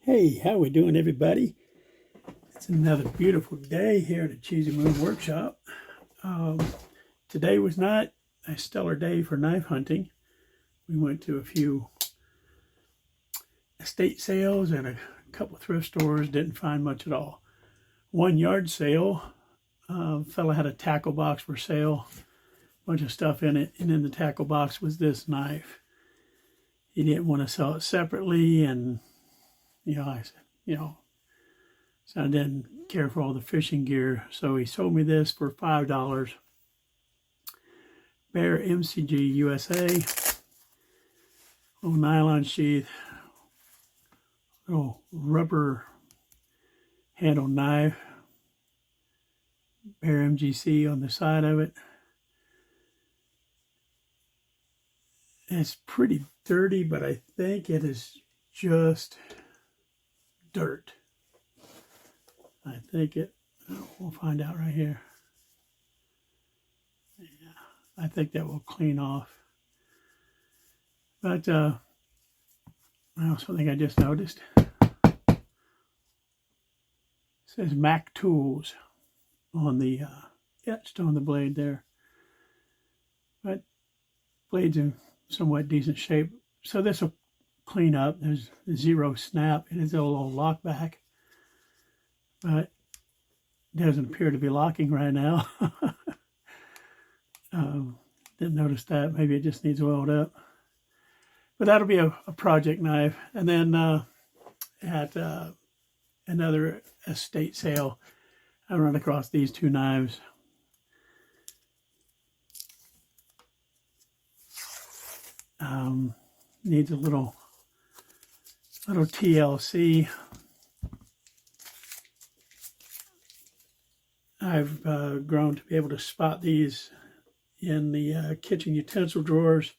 Hey, how we doing, everybody? It's another beautiful day here at the Cheesy Moon Workshop. Today was not a stellar day for knife hunting. We went to a few estate sales and a couple of thrift stores, didn't find much at all. One yard sale, fella had a tackle box for sale, bunch of stuff in it, and in the tackle box was this knife. He didn't want to sell it separately, and I said, so I didn't care for all the fishing gear. So he sold me this for $5. Bear MCG USA. Little nylon sheath. Little rubber handle knife. Bear MGC on the side of it. It's pretty dirty, but I think it is just dirt. I think we'll find out right here. Yeah, I think that will clean off. But something I just noticed. It says Mac Tools on the etched on the blade there. But blade's in somewhat decent shape. So this will clean up. There's zero snap. It is a little lock back, but it doesn't appear to be locking right now. Didn't notice that. Maybe it just needs oiled up. But that'll be a project knife. And then at another estate sale, I run across these two knives. Needs a little TLC. I've grown to be able to spot these in the kitchen utensil drawers,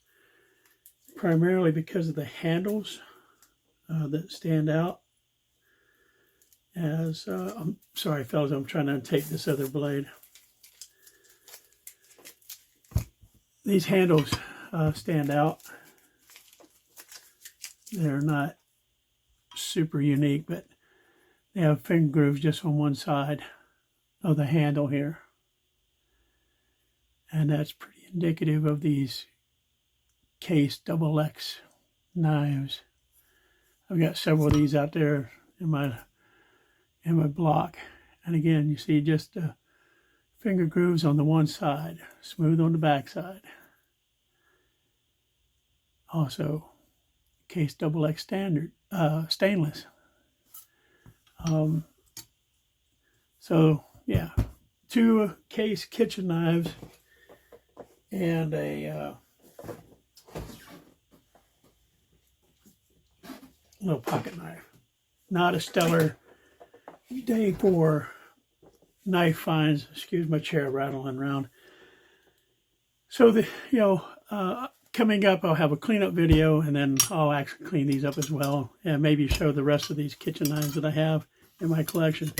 primarily because of the handles that stand out. I'm sorry, fellas, I'm trying to untake this other blade. These handles stand out. They're not super unique, but they have finger grooves just on one side of the handle here. And that's pretty indicative of these Case XX knives. I've got several of these out there in my block. And again, you see just finger grooves on the one side, smooth on the back side. Also, Case XX standard stainless. So yeah, two Case kitchen knives and a little pocket knife. Not a stellar day for knife finds. Excuse my chair rattling around. So coming up, I'll have a cleanup video, and then I'll actually clean these up as well, and maybe show the rest of these kitchen knives that I have in my collection.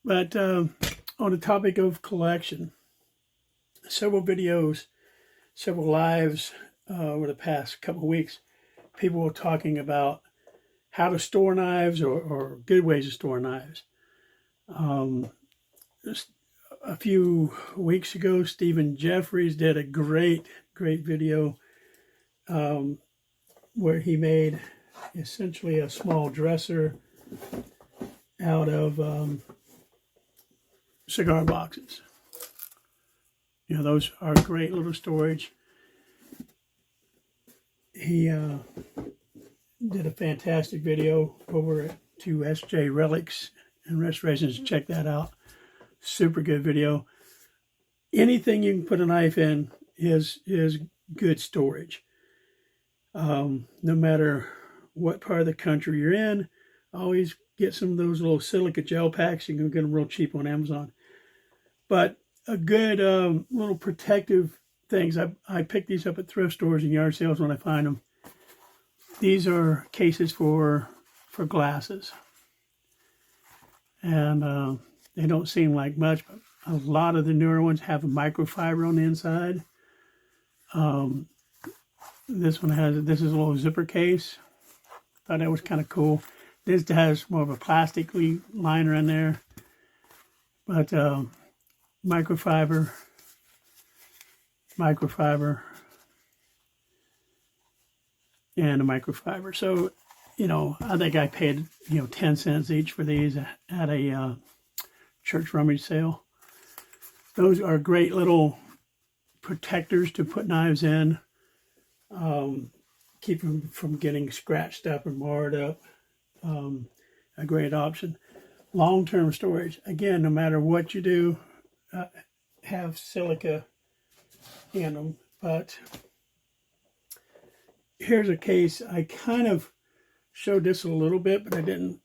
But on the topic of collection, several videos, several lives over the past couple of weeks, people were talking about how to store knives or good ways to store knives. Just a few weeks ago, Stephen Jeffries did a great video where he made essentially a small dresser out of cigar boxes. Those are great little storage. He did a fantastic video over to SJ Relics and Restorations. Check that out. Super good video. Anything you can put a knife in is good storage. No matter what part of the country you're in, always get some of those little silica gel packs. You can get them real cheap on Amazon. But a good little protective things. I pick these up at thrift stores and yard sales when I find them. These are cases for glasses. And they don't seem like much, but a lot of the newer ones have a microfiber on the inside. This is a little zipper case. thought that was kind of cool. This has more of a plastic liner in there, but microfiber, and a microfiber. So, you know, I think I paid, 10 cents each for these at a church rummage sale. Those are great little protectors to put knives in. Keep them from getting scratched up or marred up. A great option. Long-term storage. Again, no matter what you do, have silica in them. But here's a case. I kind of showed this a little bit, but I didn't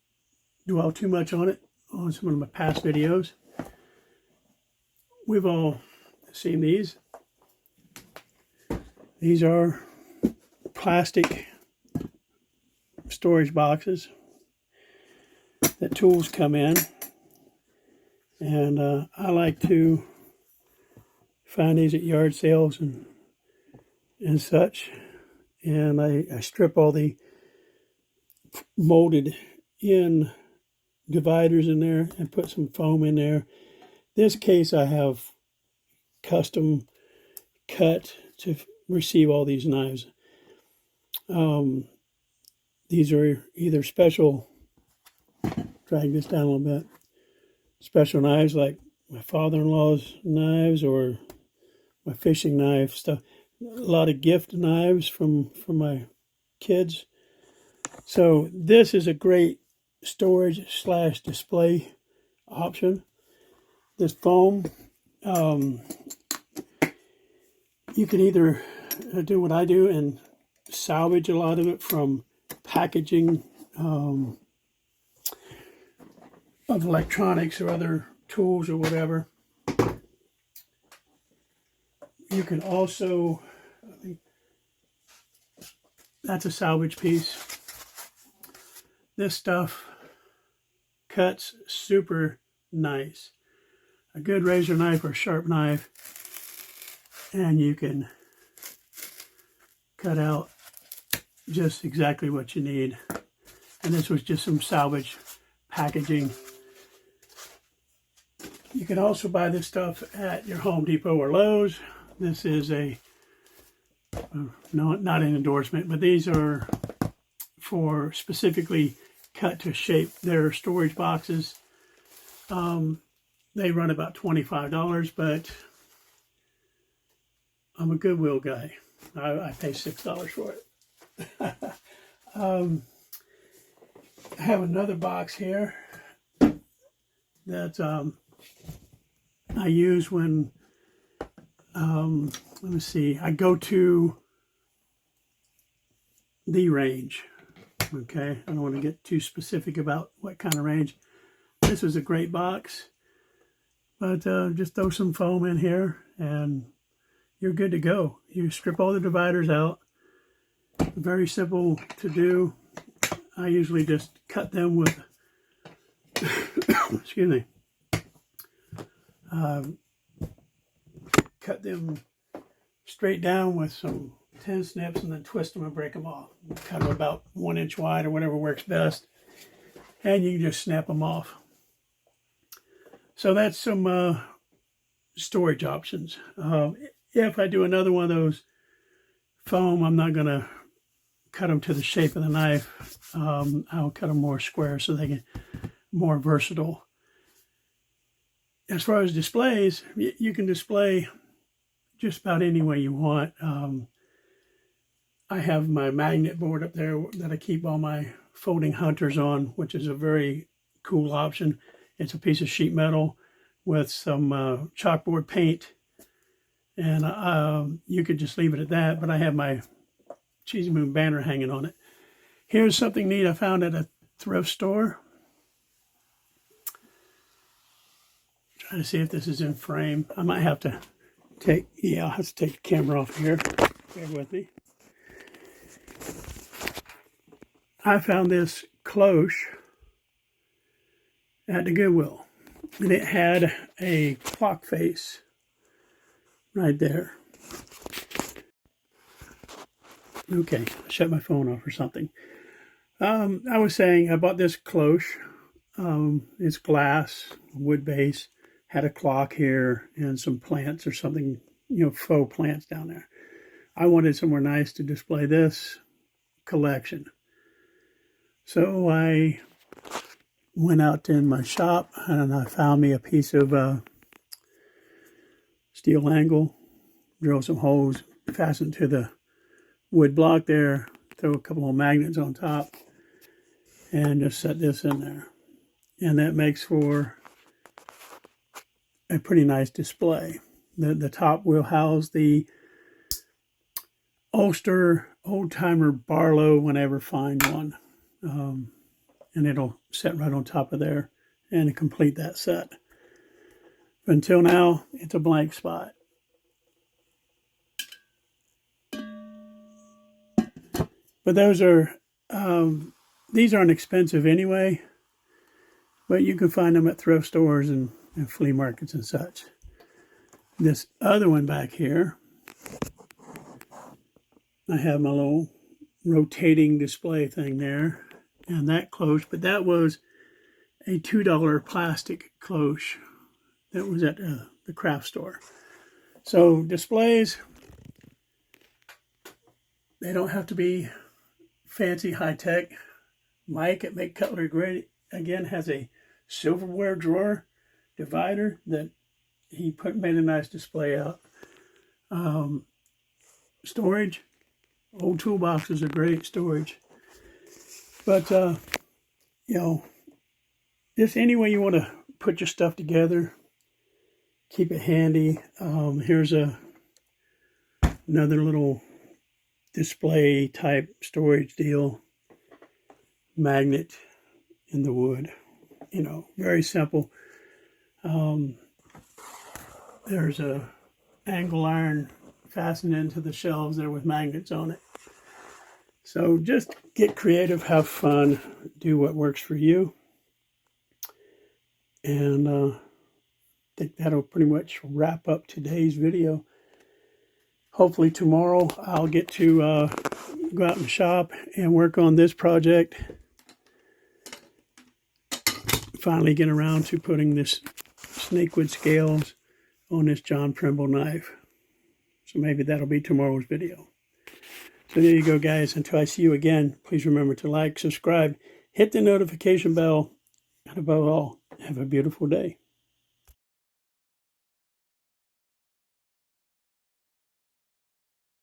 dwell too much on it on some of my past videos. We've all seen these. These are plastic storage boxes that tools come in, and I like to find these at yard sales and such, and I strip all the molded in dividers in there and put some foam in there. This case I have custom cut to receive all these knives. These are either special, drag this down a little bit, special knives like my father-in-law's knives or my fishing knife stuff. A lot of gift knives from my kids. So this is a great storage / display option. This foam, you can either do what I do and salvage a lot of it from packaging of electronics or other tools or whatever. You can also, that's a salvage piece. This stuff cuts super nice. A good razor knife or sharp knife, and you can cut out just exactly what you need. And this was just some salvage packaging. You can also buy this stuff at your Home Depot or Lowe's. This is a, no, not an endorsement, but these are for specifically cut to shape their storage boxes. They run about $25, but I'm a Goodwill guy. I pay $6 for it. I have another box here that I use when, let me see, I go to the range. Okay, I don't want to get too specific about what kind of range. This is a great box, but just throw some foam in here and you're good to go. You strip all the dividers out. Very simple to do. I usually just cut them with, excuse me, cut them straight down with some 10 snips and then twist them and break them off. Cut them about 1 inch wide or whatever works best. And you can just snap them off. So that's some storage options. If I do another one of those foam, I'm not going to cut them to the shape of the knife. I'll cut them more square so they get more versatile. As far as displays, you can display just about any way you want. I have my magnet board up there that I keep all my folding hunters on, which is a very cool option. It's a piece of sheet metal with some chalkboard paint, and you could just leave it at that, but I have my Cheesy Moon banner hanging on it. Here's something neat I found at a thrift store. Trying to see if this is in frame. I might have to I'll have to take the camera off here. Bear with me. I found this cloche at the Goodwill, and it had a clock face right there. Okay, I shut my phone off or something. I was saying I bought this cloche. It's glass, wood base, had a clock here and some plants or something, faux plants down there. I wanted somewhere nice to display this collection. So I went out in my shop and I found me a piece of steel angle, drilled some holes, fastened to the wood block there, throw a couple of magnets on top, and just set this in there. And that makes for a pretty nice display. The top will house the Ulster old-timer Barlow when I ever find one. And it'll set right on top of there and complete that set. Until now, it's a blank spot. But those are, these aren't expensive anyway, but you can find them at thrift stores and flea markets and such. This other one back here, I have my little rotating display thing there, and that cloche, but that was a $2 plastic cloche that was at the craft store. So displays, they don't have to be fancy high-tech. Mike at Make Cutlery Great, again, has a silverware drawer divider that he made a nice display out. Storage, old toolboxes are great storage. But, just any way you want to put your stuff together, keep it handy. Here's another little display type storage deal. Magnet in the wood, very simple. There's a angle iron fastened into the shelves there with magnets on it. So just get creative, have fun, do what works for you. And I think that'll pretty much wrap up today's video. Hopefully tomorrow I'll get to go out and shop and work on this project. Finally get around to putting this snakewood scales on this John Trimble knife. So maybe that'll be tomorrow's video. So there you go, guys. Until I see you again, please remember to like, subscribe, hit the notification bell, and above all, have a beautiful day.